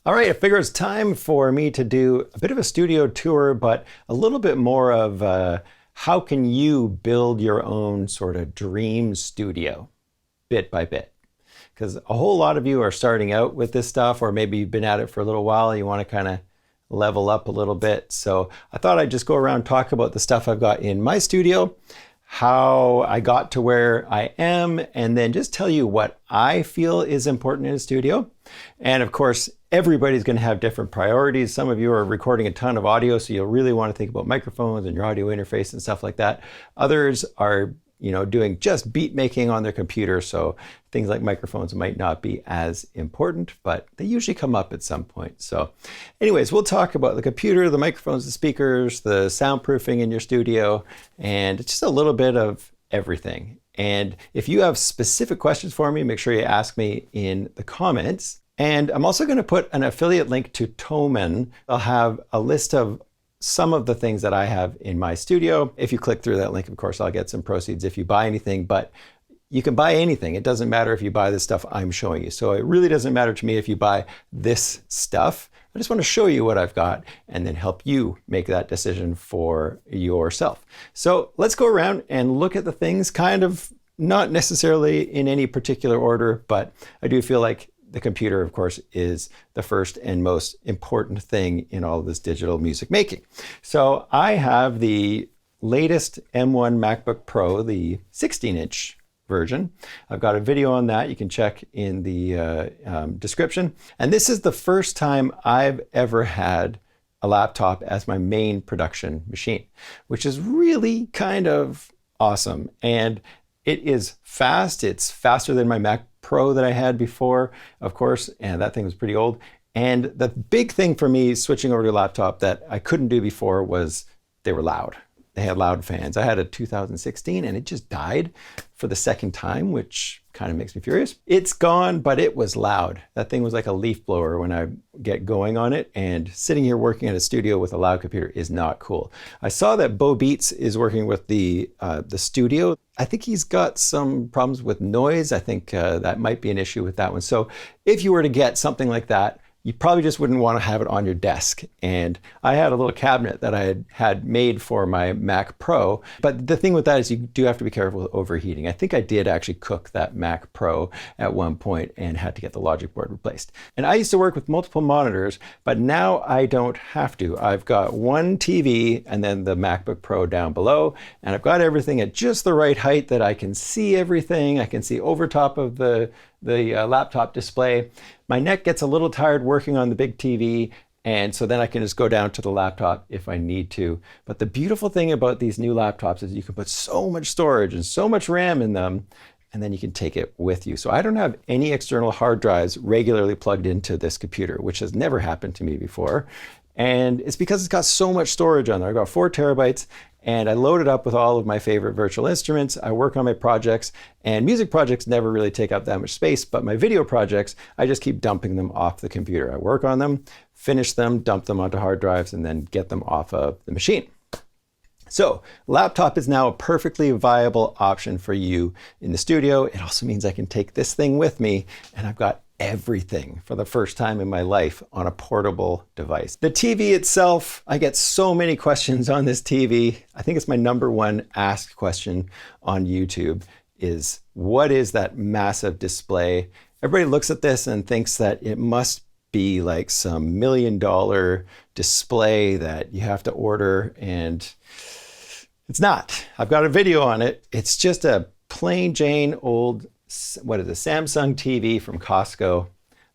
All right, I figure it's time for me to do a bit of a studio tour, but a little bit more of how can you build your own sort of dream studio bit by bit. Because a whole lot of you are starting out with this stuff, or maybe you've been at it for a little while, you want to kind of level up a little bit. So I thought I'd just go around and talk about the stuff I've got in my studio, how I got to where I am, and then just tell you what I feel is important in a studio. And of course, everybody's going to have different priorities. Some of you are recording a ton of audio, so you'll really want to think about microphones and your audio interface and stuff like that. Others are, doing just beat making on their computer, so things like microphones might not be as important, but they usually come up at some point. So anyways, we'll talk about the computer, the microphones, the speakers, the soundproofing in your studio, and just a little bit of everything. And if you have specific questions for me, make sure you ask me in the comments. And I'm also going to put an affiliate link to Thomann. I'll have a list of some of the things that I have in my studio. If you click through that link, of course, I'll get some proceeds if you buy anything, but you can buy anything. It doesn't matter if you buy the stuff I'm showing you. So it really doesn't matter to me if you buy this stuff. I just want to show you what I've got and then help you make that decision for yourself. So let's go around and look at the things, kind of not necessarily in any particular order, but I do feel like the computer, of course, is the first and most important thing in all of this digital music making. So I have the latest M1 MacBook Pro, the 16-inch version. I've got a video on that. You can check in the description. And this is the first time I've ever had a laptop as my main production machine, which is really kind of awesome. And it is fast. It's faster than my Mac Pro that I had before, of course, and that thing was pretty old. And the big thing for me switching over to a laptop that I couldn't do before was they were loud. They had loud fans. I had a 2016 and it just died for the second time, which kind of makes me furious. It's gone, but it was loud. That thing was like a leaf blower when I get going on it, and sitting here working at a studio with a loud computer is not cool. I saw that Bo Beats is working with the studio. I think he's got some problems with noise. I think that might be an issue with that one. So if you were to get something like that, you probably just wouldn't want to have it on your desk. And I had a little cabinet that I had made for my Mac Pro. But the thing with that is you do have to be careful with overheating. I think I did actually cook that Mac Pro at one point and had to get the logic board replaced. And I used to work with multiple monitors, but now I don't have to. I've got one TV and then the MacBook Pro down below, and I've got everything at just the right height that I can see everything. I can see over top of the laptop display. My neck gets a little tired working on the big TV, and so then I can just go down to the laptop if I need to. But the beautiful thing about these new laptops is you can put so much storage and so much RAM in them, and then you can take it with you. So I don't have any external hard drives regularly plugged into this computer, which has never happened to me before. And it's because it's got so much storage on there. I've got 4 terabytes, and I load it up with all of my favorite virtual instruments. I work on my projects, and music projects never really take up that much space, but my video projects, I just keep dumping them off the computer. I work on them, finish them, dump them onto hard drives, and then get them off of the machine. So laptop is now a perfectly viable option for you in the studio. It also means I can take this thing with me, and I've got everything for the first time in my life on a portable device. The TV itself, I get so many questions on this TV. I think it's my #1 asked question on YouTube is, what is that massive display? Everybody looks at this and thinks that it must be like some $1 million display that you have to order, and it's not. I've got a video on it. It's just a plain Jane old, what is it, Samsung TV from Costco. I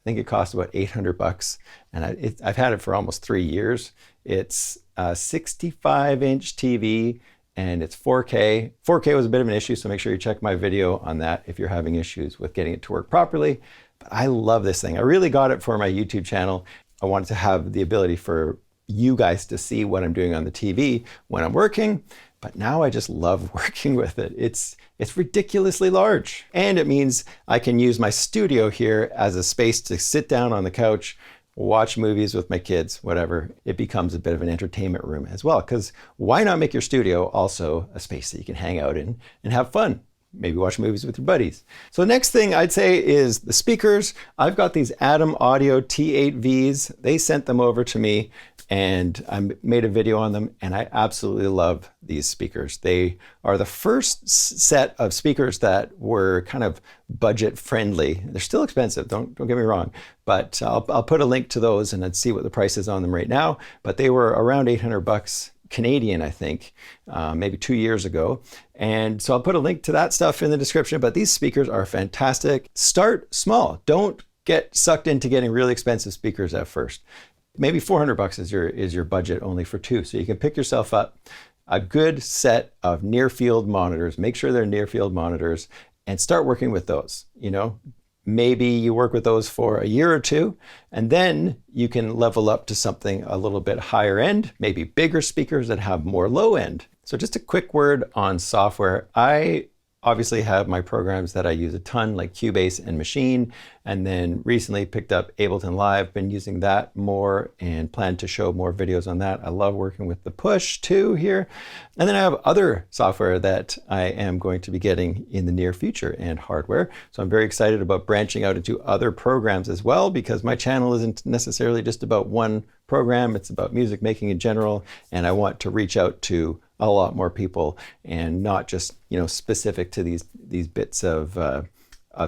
think it cost about $800, and I've had it for almost 3 years. It's a 65-inch TV, and it's 4K. 4K was a bit of an issue, so make sure you check my video on that if you're having issues with getting it to work properly. But I love this thing. I really got it for my YouTube channel. I wanted to have the ability for you guys to see what I'm doing on the TV when I'm working. But now I just love working with it. It's ridiculously large. And it means I can use my studio here as a space to sit down on the couch, watch movies with my kids, whatever. It becomes a bit of an entertainment room as well, because why not make your studio also a space that you can hang out in and have fun? maybe watch movies with your buddies. So next thing I'd say is the speakers. I've got these Adam Audio T8Vs. They sent them over to me and I made a video on them, and I absolutely love these speakers. They are the first set of speakers that were kind of budget friendly. They're still expensive, don't get me wrong, but I'll put a link to those and let's see what the price is on them right now. But they were around 800 bucks Canadian, I think, maybe 2 years ago. And so I'll put a link to that stuff in the description, but these speakers are fantastic. Start small. Don't get sucked into getting really expensive speakers at first. Maybe 400 bucks is your budget only for two. So you can pick yourself up a good set of near field monitors. Make sure they're near field monitors and start working with those. You know, maybe you work with those for a year or two, and then you can level up to something a little bit higher end, maybe bigger speakers that have more low end. So just a quick word on software. I obviously have my programs that I use a ton, like Cubase and Machine, and then recently picked up Ableton Live, been using that more and plan to show more videos on that. I love working with the Push too here. And then I have other software that I am going to be getting in the near future and hardware. So I'm very excited about branching out into other programs as well, because my channel isn't necessarily just about one program, it's about music making in general, and I want to reach out to a lot more people and not just, you know, specific to these bits of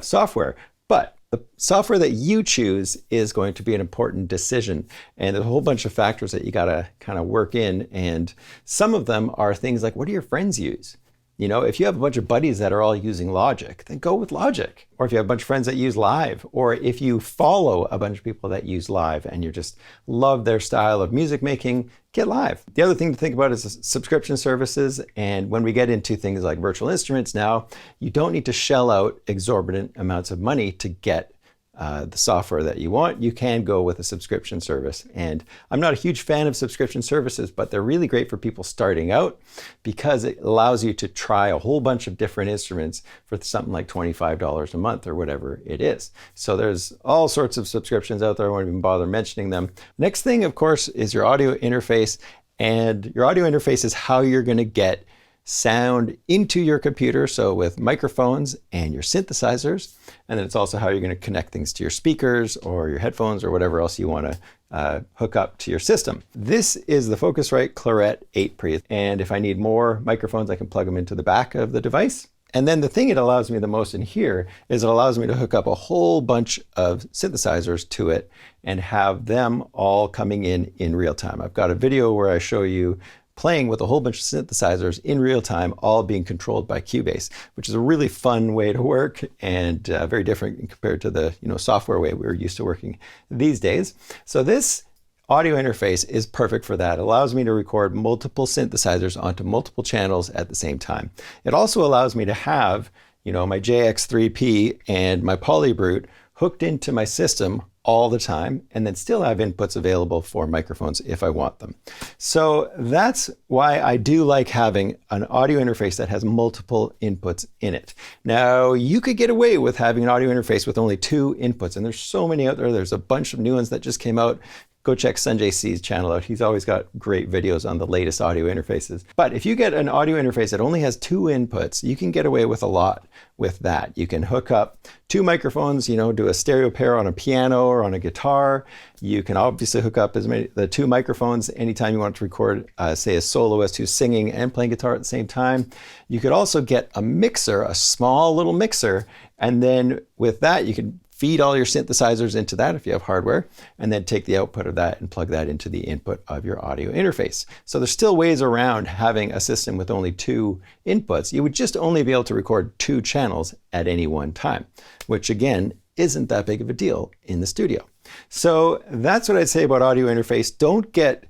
software. But the software that you choose is going to be an important decision, and there's a whole bunch of factors that you got to kind of work in, and some of them are things like, what do your friends use? You know, if you have a bunch of buddies that are all using Logic, then go with Logic. Or if you have a bunch of friends that use Live, or if you follow a bunch of people that use Live and you just love their style of music making, get Live. The other thing to think about is subscription services. And when we get into things like virtual instruments now, you don't need to shell out exorbitant amounts of money to get the software that you want. You can go with a subscription service. And I'm not a huge fan of subscription services, but they're really great for people starting out because it allows you to try a whole bunch of different instruments for something like $25 a month or whatever it is. So there's all sorts of subscriptions out there. I won't even bother mentioning them. Next thing, of course, is your audio interface. And your audio interface is how you're going to get sound into your computer, so with microphones and your synthesizers, and then it's also how you're going to connect things to your speakers or your headphones or whatever else you want to hook up to your system. This is the Focusrite Claret 8 Pre, and if I need more microphones, I can plug them into the back of the device. And then the thing it allows me the most in here is it allows me to hook up a whole bunch of synthesizers to it and have them all coming in real time. I've got a video where I show you playing with a whole bunch of synthesizers in real time, all being controlled by Cubase, which is a really fun way to work and very different compared to the software way we're used to working these days. So this audio interface is perfect for that. It allows me to record multiple synthesizers onto multiple channels at the same time. It also allows me to have my JX3P and my Polybrute hooked into my system all the time, and then still have inputs available for microphones if I want them. So that's why I do like having an audio interface that has multiple inputs in it. Now, you could get away with having an audio interface with only 2 inputs, and there's so many out there. There's a bunch of new ones that just came out. Go check Sanjay C's channel out. He's always got great videos on the latest audio interfaces. But if you get an audio interface that only has 2 inputs, you can get away with a lot with that. You can hook up 2 microphones, do a stereo pair on a piano or on a guitar. You can obviously hook up the 2 microphones anytime you want to record, say, a soloist who's singing and playing guitar at the same time. You could also get a mixer, a small little mixer, and then with that you can feed all your synthesizers into that if you have hardware, and then take the output of that and plug that into the input of your audio interface. So there's still ways around having a system with only 2 inputs. You would just only be able to record 2 channels at any one time, which again, isn't that big of a deal in the studio. So that's what I'd say about audio interface. Don't get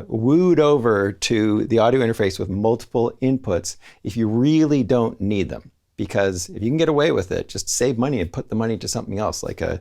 wooed over to the audio interface with multiple inputs if you really don't need them. Because if you can get away with it, just save money and put the money to something else, like a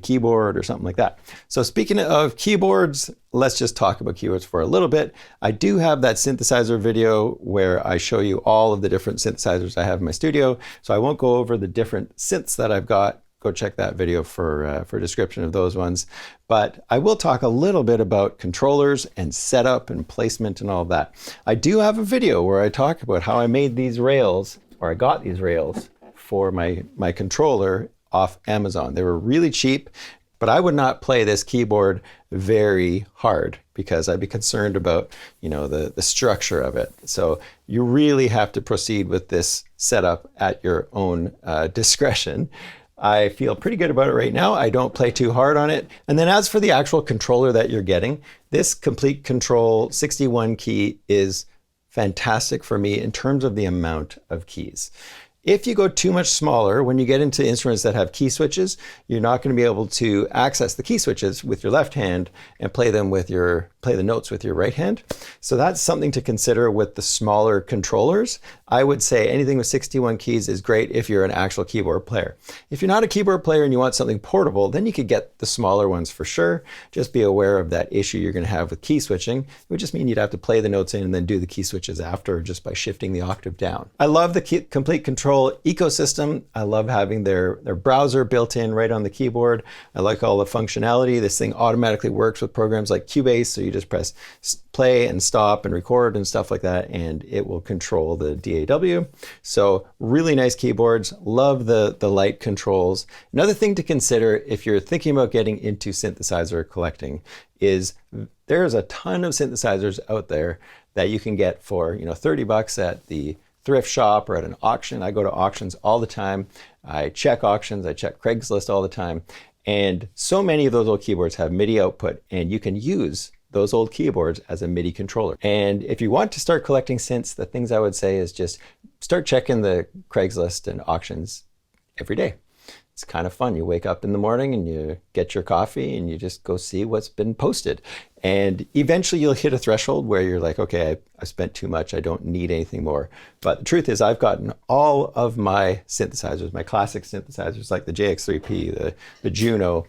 keyboard or something like that. So speaking of keyboards, let's just talk about keyboards for a little bit. I do have that synthesizer video where I show you all of the different synthesizers I have in my studio. So I won't go over the different synths that I've got. Go check that video for a description of those ones. But I will talk a little bit about controllers and setup and placement and all of that. I do have a video where I talk about how I made these rails or I got these rails for my controller off Amazon. They were really cheap, but I would not play this keyboard very hard because I'd be concerned about, the structure of it. So you really have to proceed with this setup at your own discretion. I feel pretty good about it right now. I don't play too hard on it. And then as for the actual controller that you're getting, this Complete Control 61 key is fantastic for me in terms of the amount of keys. If you go too much smaller, when you get into instruments that have key switches, you're not going to be able to access the key switches with your left hand and play the notes with your right hand. So that's something to consider with the smaller controllers. I would say anything with 61 keys is great if you're an actual keyboard player. If you're not a keyboard player and you want something portable, then you could get the smaller ones for sure. Just be aware of that issue you're going to have with key switching. It would just mean you'd have to play the notes in and then do the key switches after just by shifting the octave down. I love the Complete Control ecosystem. I love having their browser built in right on the keyboard. I like all the functionality. This thing automatically works with programs like Cubase, so you just press play and stop and record and stuff like that, and it will control the DAW. So really nice keyboards. Love the light controls. Another thing to consider if you're thinking about getting into synthesizer collecting is there's a ton of synthesizers out there that you can get for $30 at the thrift shop or at an auction. I go to auctions all the time. I check auctions. I check Craigslist all the time. And so many of those old keyboards have MIDI output, and you can use those old keyboards as a MIDI controller. And if you want to start collecting synths, the things I would say is just start checking the Craigslist and auctions every day. It's kind of fun. You wake up in the morning and you get your coffee and you just go see what's been posted. And eventually you'll hit a threshold where you're like, okay, I've spent too much. I don't need anything more. But the truth is I've gotten all of my synthesizers, my classic synthesizers like the JX3P, the Juno.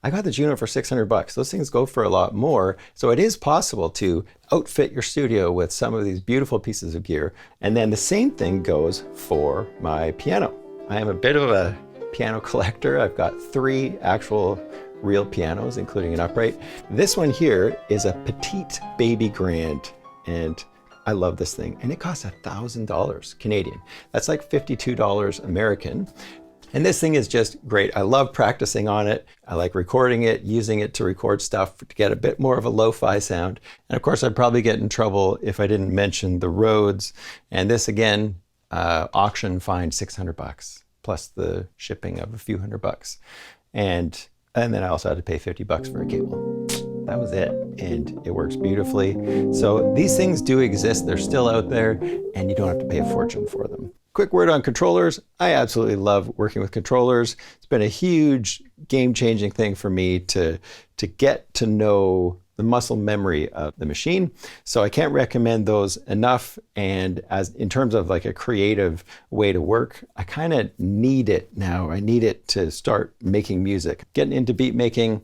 I got the Juno for $600. Those things go for a lot more. So it is possible to outfit your studio with some of these beautiful pieces of gear. And then the same thing goes for my piano. I am a bit of a piano collector. I've got 3 actual real pianos, including an upright. This one here is a petite baby grand, and I love this thing. And it costs $1,000 Canadian. That's like $52 American. And this thing is just great. I love practicing on it. I like recording it, using it to record stuff to get a bit more of a lo-fi sound. And of course, I'd probably get in trouble if I didn't mention the Rhodes. And this again, auction find $600 plus the shipping of a few $100. And then I also had to pay $50 for a cable. That was it, and it works beautifully. So these things do exist. They're still out there, and you don't have to pay a fortune for them. Quick word on controllers. I absolutely love working with controllers. It's been a huge game-changing thing for me to get to know the muscle memory of the machine. So I can't recommend those enough. And as in terms of like a creative way to work, I kind of need it now. I need it to start making music. Getting into beat making,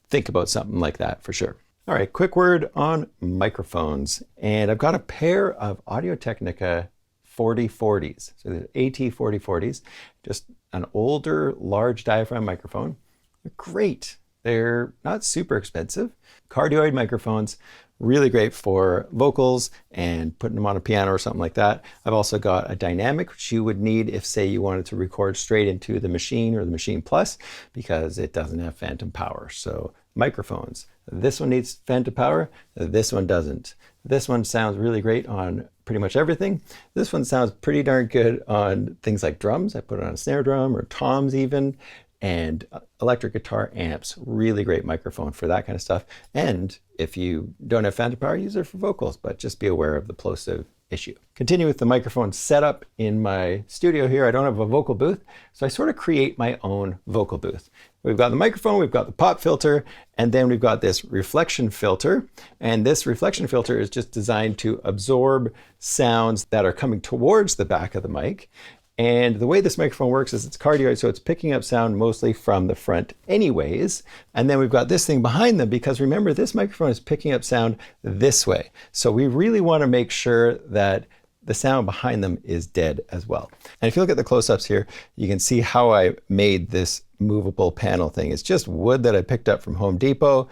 think about something like that for sure. All right, quick word on microphones. And I've got a pair of Audio-Technica 4040s. So the AT 4040s, just an older, large diaphragm microphone. They're great. They're not super expensive. Cardioid microphones, really great for vocals and putting them on a piano or something like that. I've also got a dynamic, which you would need if, say, you wanted to record straight into the Machine or the Machine Plus, because it doesn't have phantom power. So microphones. This one needs phantom power. This one doesn't. This one sounds really great on pretty much everything. This one sounds pretty darn good on things like drums. I put it on a snare drum or toms even. And electric guitar amps, really great microphone for that kind of stuff. And if you don't have phantom power, use it for vocals, but just be aware of the plosive issue. Continue with the microphone setup in my studio here. I don't have a vocal booth, so I sort of create my own vocal booth. We've got the microphone, we've got the pop filter, and then we've got this reflection filter. And this reflection filter is just designed to absorb sounds that are coming towards the back of the mic. And the way this microphone works is it's cardioid, so it's picking up sound mostly from the front anyways. And then we've got this thing behind them, because remember, this microphone is picking up sound this way. So we really want to make sure that the sound behind them is dead as well. And if you look at the close-ups here, you can see how I made this movable panel thing. It's just wood that I picked up from Home Depot.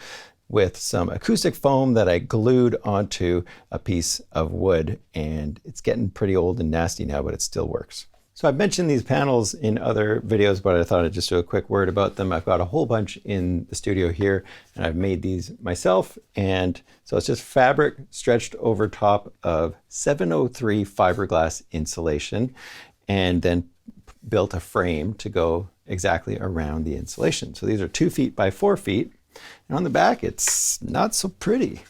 with some acoustic foam that I glued onto a piece of wood, and it's getting pretty old and nasty now, but it still works. So I've mentioned these panels in other videos, but I thought I'd just do a quick word about them. I've got a whole bunch in the studio here, and I've made these myself. And so it's just fabric stretched over top of 703 fiberglass insulation, and then built a frame to go exactly around the insulation. So these are 2 feet by 4 feet. And on the back, it's not so pretty.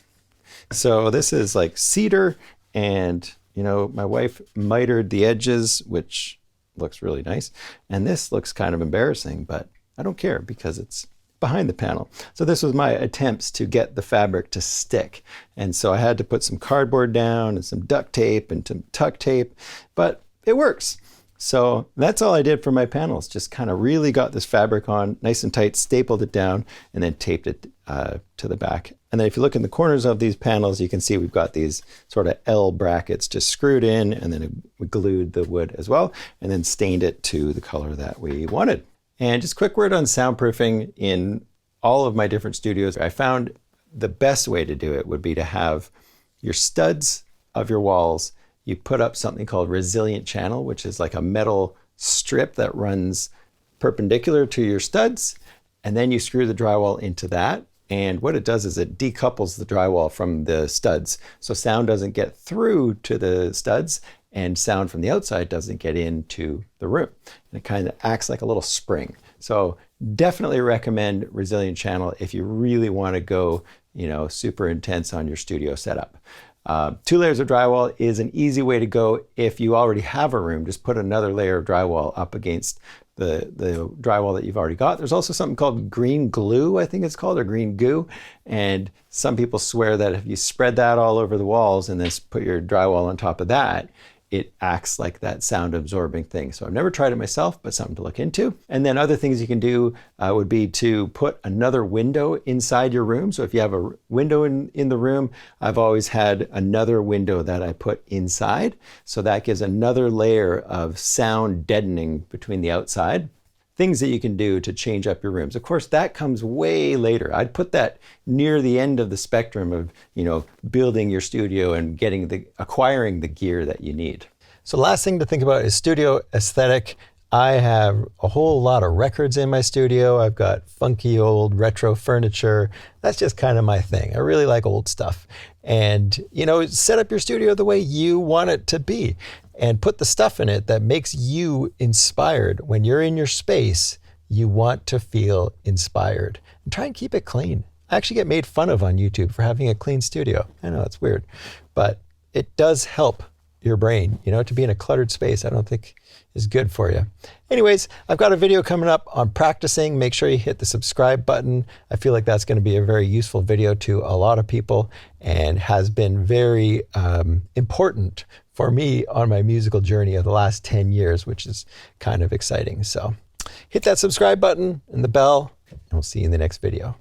So this is like cedar, and you know, my wife mitered the edges, which looks really nice. And this looks kind of embarrassing, but I don't care because it's behind the panel. So this was my attempts to get the fabric to stick. And so I had to put some cardboard down and some duct tape and some tuck tape, but it works. So that's all I did for my panels. Just kind of really got this fabric on nice and tight, stapled it down, and then taped it to the back. And then if you look in the corners of these panels, you can see we've got these sort of L brackets just screwed in, and then we glued the wood as well, and then stained it to the color that we wanted. And just a quick word on soundproofing. In all of my different studios, I found the best way to do it would be to have your studs of your walls. You put up something called resilient channel, which is like a metal strip that runs perpendicular to your studs, and then you screw the drywall into that. And what it does is it decouples the drywall from the studs, so sound doesn't get through to the studs, and sound from the outside doesn't get into the room. And it kind of acts like a little spring. So definitely recommend resilient channel if you really want to go, you know, super intense on your studio setup. 2 layers of drywall is an easy way to go. If you already have a room, just put another layer of drywall up against the drywall that you've already got. There's also something called green glue, I think it's called, or green goo. And some people swear that if you spread that all over the walls and then put your drywall on top of that, it acts like that sound absorbing thing. So I've never tried it myself, but something to look into. And then other things you can do would be to put another window inside your room. So if you have a window in the room, I've always had another window that I put inside. So that gives another layer of sound deadening between the outside. Things that you can do to change up your rooms. Of course, that comes way later. I'd put that near the end of the spectrum of, you know, building your studio and acquiring the gear that you need. So last thing to think about is studio aesthetic. I have a whole lot of records in my studio. I've got funky old retro furniture. That's just kind of my thing. I really like old stuff. And, you know, set up your studio the way you want it to be and put the stuff in it that makes you inspired. When you're in your space, you want to feel inspired. And try and keep it clean. I actually get made fun of on YouTube for having a clean studio. I know it's weird, but it does help your brain. You know, to be in a cluttered space, I don't think is good for you. Anyways, I've got a video coming up on practicing. Make sure you hit the subscribe button. I feel like that's going to be a very useful video to a lot of people and has been very important for me on my musical journey of the last 10 years, which is kind of exciting. So hit that subscribe button and the bell, and we'll see you in the next video.